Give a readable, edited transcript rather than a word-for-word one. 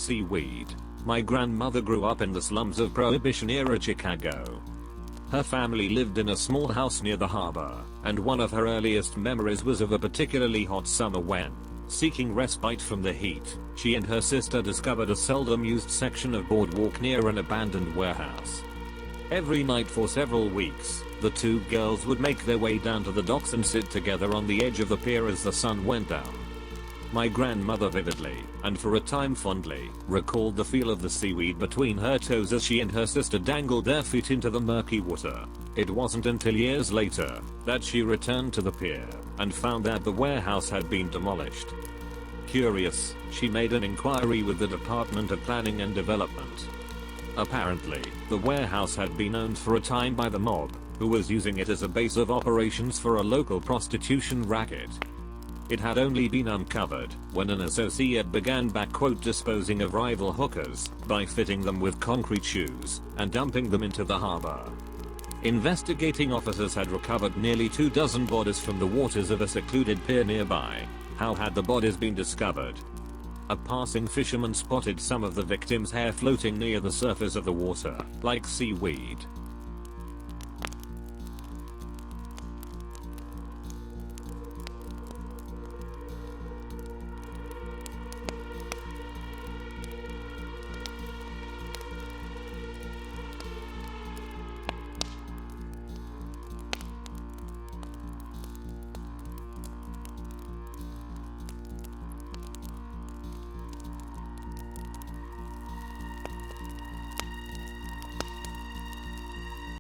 Seaweed. My grandmother grew up in the slums of Prohibition-era Chicago. Her family lived in a small house near the harbor, and one of her earliest memories was of a particularly hot summer when, seeking respite from the heat, she and her sister discovered a seldom used section of boardwalk near an abandoned warehouse. Every night for several weeks, the two girls would make their way down to the docks and sit together on the edge of the pier as the sun went down. My grandmother vividly, and for a time fondly, recalled the feel of the seaweed between her toes as she and her sister dangled their feet into the murky water. It wasn't until years later that she returned to the pier and found that the warehouse had been demolished. Curious, she made an inquiry with the Department of Planning and Development. Apparently, the warehouse had been owned for a time by the mob, who was using it as a base of operations for a local prostitution racket. It had only been uncovered when an associate began disposing of rival hookers by fitting them with concrete shoes and dumping them into the harbor. Investigating officers had recovered nearly 24 bodies from the waters of a secluded pier nearby. How had the bodies been discovered? A passing fisherman spotted some of the victims' hair floating near the surface of the water, like seaweed.